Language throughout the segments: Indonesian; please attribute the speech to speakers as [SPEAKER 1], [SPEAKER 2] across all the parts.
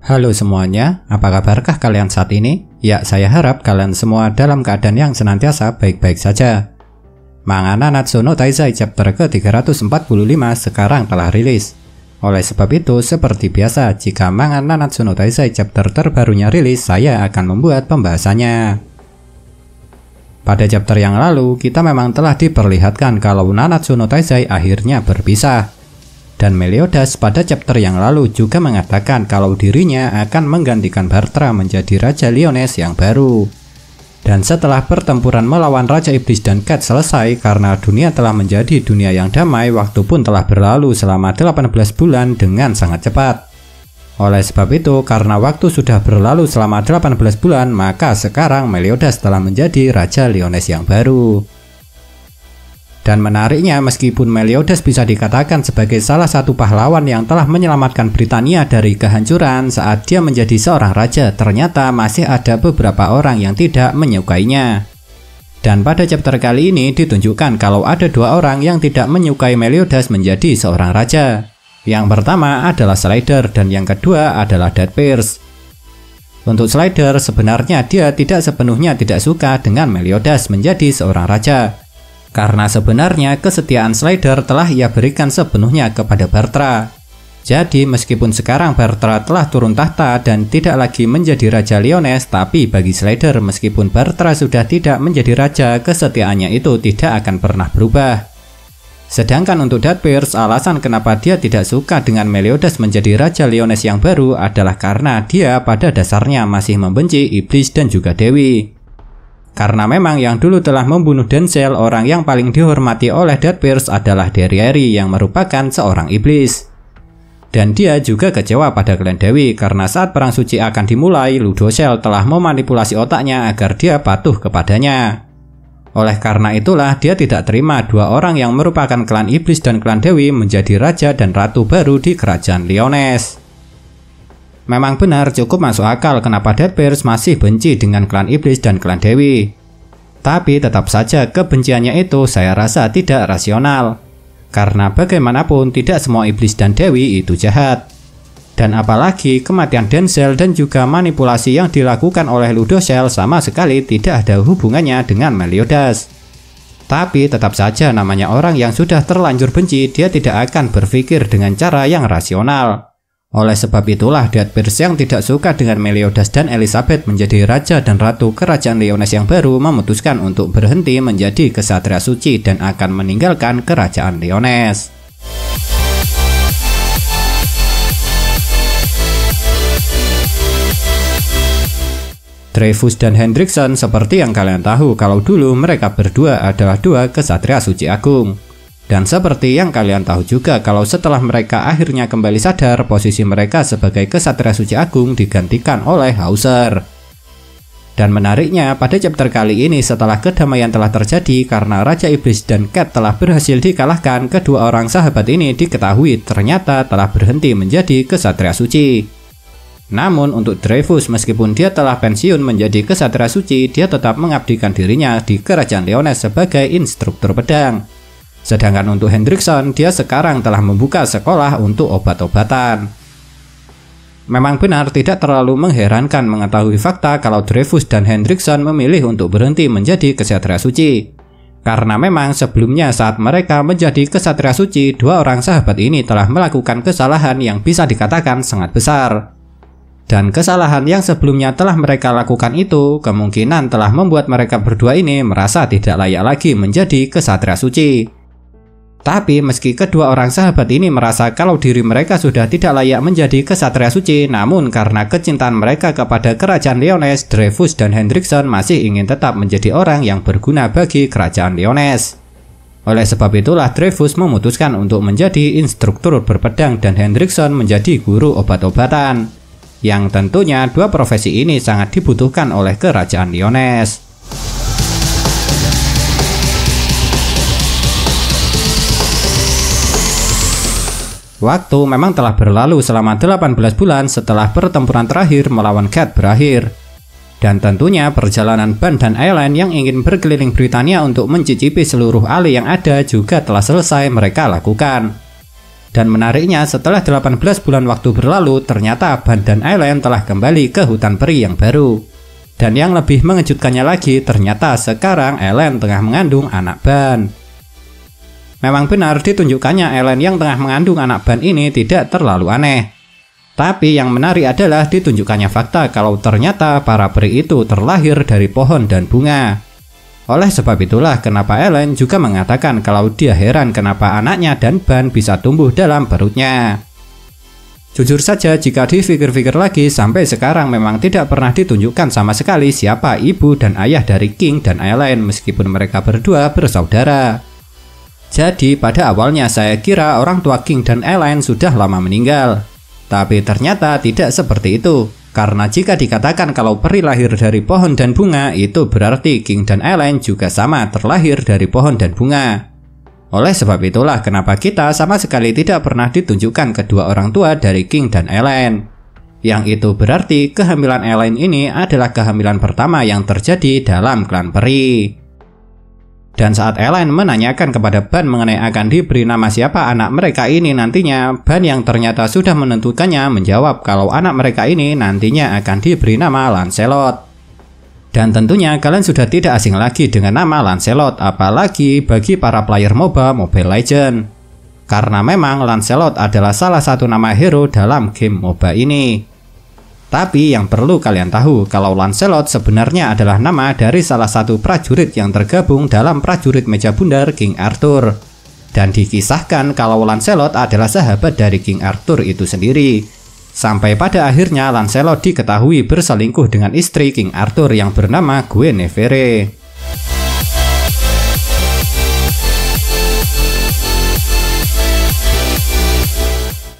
[SPEAKER 1] Halo semuanya, apa kabarkah kalian saat ini? Ya, saya harap kalian semua dalam keadaan yang senantiasa baik-baik saja. Manga Nanatsu no Taizai chapter ke-345 sekarang telah rilis. Oleh sebab itu, seperti biasa, jika manga Nanatsu no Taizai chapter terbarunya rilis, saya akan membuat pembahasannya. Pada chapter yang lalu, kita memang telah diperlihatkan kalau Nanatsu no Taizai akhirnya berpisah. Dan Meliodas pada chapter yang lalu juga mengatakan kalau dirinya akan menggantikan Bartra menjadi Raja Liones yang baru. Dan setelah pertempuran melawan Raja Iblis dan Cat selesai karena dunia telah menjadi dunia yang damai, waktu pun telah berlalu selama 18 bulan dengan sangat cepat. Oleh sebab itu, karena waktu sudah berlalu selama 18 bulan, maka sekarang Meliodas telah menjadi Raja Liones yang baru. Dan menariknya, meskipun Meliodas bisa dikatakan sebagai salah satu pahlawan yang telah menyelamatkan Britania dari kehancuran saat dia menjadi seorang raja, ternyata masih ada beberapa orang yang tidak menyukainya. Dan pada chapter kali ini ditunjukkan kalau ada dua orang yang tidak menyukai Meliodas menjadi seorang raja. Yang pertama adalah Slider dan yang kedua adalah Deadpierce. Untuk Slider, sebenarnya dia tidak sepenuhnya tidak suka dengan Meliodas menjadi seorang raja. Karena sebenarnya kesetiaan Slider telah ia berikan sepenuhnya kepada Bartra. Jadi meskipun sekarang Bartra telah turun tahta dan tidak lagi menjadi Raja Liones, tapi bagi Slider meskipun Bartra sudah tidak menjadi raja, kesetiaannya itu tidak akan pernah berubah. Sedangkan untuk Deadpierce, alasan kenapa dia tidak suka dengan Meliodas menjadi Raja Liones yang baru adalah karena dia pada dasarnya masih membenci Iblis dan juga Dewi. Karena memang yang dulu telah membunuh Denzel, orang yang paling dihormati oleh Deadpierce adalah Derieri yang merupakan seorang iblis. Dan dia juga kecewa pada klan Dewi karena saat perang suci akan dimulai, Ludocel telah memanipulasi otaknya agar dia patuh kepadanya. Oleh karena itulah dia tidak terima dua orang yang merupakan klan iblis dan klan Dewi menjadi raja dan ratu baru di kerajaan Liones. Memang benar cukup masuk akal kenapa Deadpierce masih benci dengan klan iblis dan klan Dewi. Tapi tetap saja kebenciannya itu saya rasa tidak rasional. Karena bagaimanapun tidak semua iblis dan Dewi itu jahat. Dan apalagi kematian Denzel dan juga manipulasi yang dilakukan oleh Ludocel sama sekali tidak ada hubungannya dengan Meliodas. Tapi tetap saja namanya orang yang sudah terlanjur benci, dia tidak akan berpikir dengan cara yang rasional. Oleh sebab itulah Deadpierce yang tidak suka dengan Meliodas dan Elizabeth menjadi raja dan ratu kerajaan Liones yang baru memutuskan untuk berhenti menjadi kesatria suci dan akan meninggalkan kerajaan Liones. Dreyfus dan Hendrickson seperti yang kalian tahu kalau dulu mereka berdua adalah dua kesatria suci agung. Dan seperti yang kalian tahu juga kalau setelah mereka akhirnya kembali sadar, posisi mereka sebagai kesatria suci agung digantikan oleh Hauser. Dan menariknya pada chapter kali ini setelah kedamaian telah terjadi karena Raja Iblis dan Cat telah berhasil dikalahkan, kedua orang sahabat ini diketahui ternyata telah berhenti menjadi kesatria suci. Namun untuk Dreyfus, meskipun dia telah pensiun menjadi kesatria suci, dia tetap mengabdikan dirinya di kerajaan Liones sebagai instruktur pedang. Sedangkan untuk Hendrickson, dia sekarang telah membuka sekolah untuk obat-obatan. Memang benar tidak terlalu mengherankan mengetahui fakta kalau Dreyfus dan Hendrickson memilih untuk berhenti menjadi kesatria suci. Karena memang sebelumnya saat mereka menjadi kesatria suci, dua orang sahabat ini telah melakukan kesalahan yang bisa dikatakan sangat besar. Dan kesalahan yang sebelumnya telah mereka lakukan itu kemungkinan telah membuat mereka berdua ini merasa tidak layak lagi menjadi kesatria suci. Tapi meski kedua orang sahabat ini merasa kalau diri mereka sudah tidak layak menjadi kesatria suci, namun karena kecintaan mereka kepada kerajaan Liones, Dreyfus dan Hendrickson masih ingin tetap menjadi orang yang berguna bagi kerajaan Liones. Oleh sebab itulah Dreyfus memutuskan untuk menjadi instruktur berpedang dan Hendrickson menjadi guru obat-obatan. Yang tentunya dua profesi ini sangat dibutuhkan oleh kerajaan Liones. Waktu memang telah berlalu selama 18 bulan setelah pertempuran terakhir melawan Cat berakhir. Dan tentunya perjalanan Ban dan Aelin yang ingin berkeliling Britania untuk mencicipi seluruh alih yang ada juga telah selesai mereka lakukan. Dan menariknya, setelah 18 bulan waktu berlalu, ternyata Ban dan Ellen telah kembali ke hutan peri yang baru. Dan yang lebih mengejutkannya lagi, ternyata sekarang Ellen tengah mengandung anak Ban. Memang benar ditunjukkannya Ellen yang tengah mengandung anak Ban ini tidak terlalu aneh. Tapi yang menarik adalah ditunjukkannya fakta kalau ternyata para peri itu terlahir dari pohon dan bunga. Oleh sebab itulah kenapa Ellen juga mengatakan kalau dia heran kenapa anaknya dan Ban bisa tumbuh dalam perutnya. Jujur saja jika dipikir-pikir lagi, sampai sekarang memang tidak pernah ditunjukkan sama sekali siapa ibu dan ayah dari King dan Ellen meskipun mereka berdua bersaudara. Jadi pada awalnya saya kira orang tua King dan Ellen sudah lama meninggal. Tapi ternyata tidak seperti itu. Karena jika dikatakan kalau peri lahir dari pohon dan bunga, itu berarti King dan Ellen juga sama terlahir dari pohon dan bunga. Oleh sebab itulah kenapa kita sama sekali tidak pernah ditunjukkan kedua orang tua dari King dan Ellen. Yang itu berarti kehamilan Ellen ini adalah kehamilan pertama yang terjadi dalam klan peri. Dan saat Ellen menanyakan kepada Ban mengenai akan diberi nama siapa anak mereka ini nantinya, Ban yang ternyata sudah menentukannya menjawab kalau anak mereka ini nantinya akan diberi nama Lancelot. Dan tentunya kalian sudah tidak asing lagi dengan nama Lancelot, apalagi bagi para player MOBA Mobile Legends. Karena memang Lancelot adalah salah satu nama hero dalam game MOBA ini. Tapi yang perlu kalian tahu kalau Lancelot sebenarnya adalah nama dari salah satu prajurit yang tergabung dalam prajurit meja bundar King Arthur. Dan dikisahkan kalau Lancelot adalah sahabat dari King Arthur itu sendiri. Sampai pada akhirnya Lancelot diketahui berselingkuh dengan istri King Arthur yang bernama Guinevere.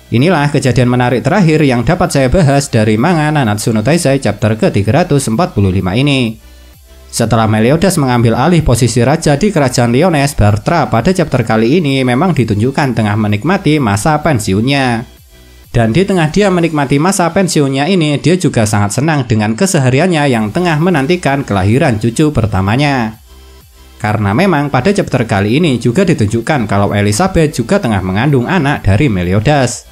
[SPEAKER 1] Inilah kejadian menarik terakhir yang dapat saya bahas dari manga Nanatsu no Taizai chapter ke-345 ini. Setelah Meliodas mengambil alih posisi raja di kerajaan Lyonesse, Bartra pada chapter kali ini memang ditunjukkan tengah menikmati masa pensiunnya. Dan di tengah dia menikmati masa pensiunnya ini, dia juga sangat senang dengan kesehariannya yang tengah menantikan kelahiran cucu pertamanya. Karena memang pada chapter kali ini juga ditunjukkan kalau Elizabeth juga tengah mengandung anak dari Meliodas.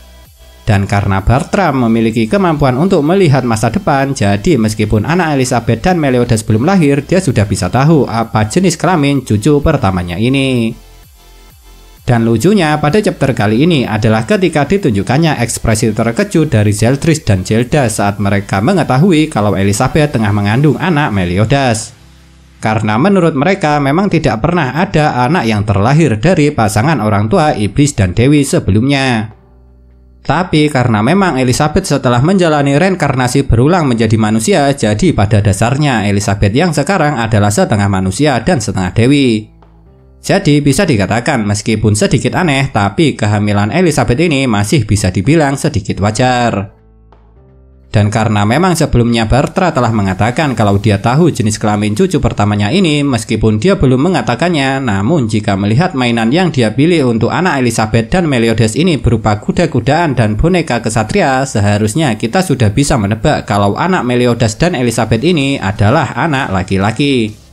[SPEAKER 1] Dan karena Bartram memiliki kemampuan untuk melihat masa depan, jadi meskipun anak Elizabeth dan Meliodas belum lahir, dia sudah bisa tahu apa jenis kelamin cucu pertamanya ini. Dan lucunya pada chapter kali ini adalah ketika ditunjukkannya ekspresi terkejut dari Zeldris dan Zelda saat mereka mengetahui kalau Elizabeth tengah mengandung anak Meliodas. Karena menurut mereka memang tidak pernah ada anak yang terlahir dari pasangan orang tua iblis dan dewi sebelumnya. Tapi karena memang Elizabeth setelah menjalani reinkarnasi berulang menjadi manusia, jadi pada dasarnya Elizabeth yang sekarang adalah setengah manusia dan setengah dewi. Jadi bisa dikatakan meskipun sedikit aneh, tapi kehamilan Elizabeth ini masih bisa dibilang sedikit wajar. Dan karena memang sebelumnya Bartra telah mengatakan kalau dia tahu jenis kelamin cucu pertamanya ini, meskipun dia belum mengatakannya, namun jika melihat mainan yang dia pilih untuk anak Elizabeth dan Meliodas ini berupa kuda-kudaan dan boneka kesatria, seharusnya kita sudah bisa menebak kalau anak Meliodas dan Elizabeth ini adalah anak laki-laki.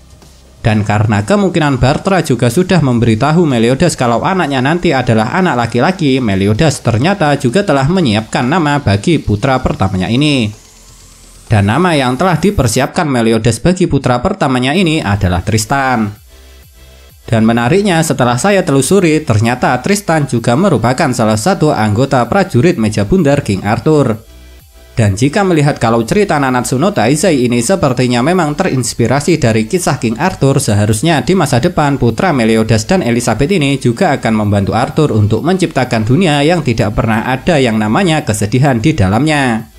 [SPEAKER 1] Dan karena kemungkinan Bartra juga sudah memberitahu Meliodas kalau anaknya nanti adalah anak laki-laki, Meliodas ternyata juga telah menyiapkan nama bagi putra pertamanya ini. Dan nama yang telah dipersiapkan Meliodas bagi putra pertamanya ini adalah Tristan. Dan menariknya setelah saya telusuri, ternyata Tristan juga merupakan salah satu anggota prajurit meja bundar King Arthur. Dan jika melihat kalau cerita Nanatsu no Taizai ini sepertinya memang terinspirasi dari kisah King Arthur, seharusnya di masa depan putra Meliodas dan Elizabeth ini juga akan membantu Arthur untuk menciptakan dunia yang tidak pernah ada yang namanya kesedihan di dalamnya.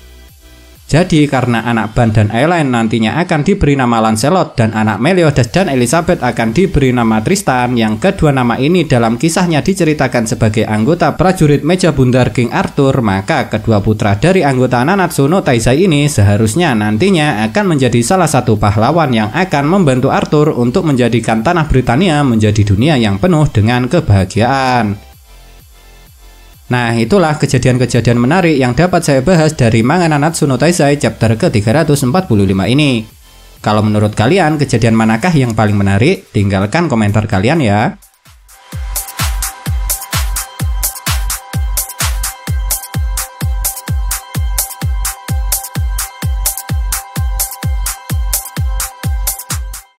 [SPEAKER 1] Jadi karena anak Ban dan Ellen nantinya akan diberi nama Lancelot dan anak Meliodas dan Elizabeth akan diberi nama Tristan, yang kedua nama ini dalam kisahnya diceritakan sebagai anggota prajurit meja bundar King Arthur, maka kedua putra dari anggota Nanatsu no Taizai ini seharusnya nantinya akan menjadi salah satu pahlawan yang akan membantu Arthur untuk menjadikan tanah Britania menjadi dunia yang penuh dengan kebahagiaan. Nah, itulah kejadian-kejadian menarik yang dapat saya bahas dari manga Nanatsu no Taizai chapter ke-345 ini. Kalau menurut kalian kejadian manakah yang paling menarik? Tinggalkan komentar kalian ya.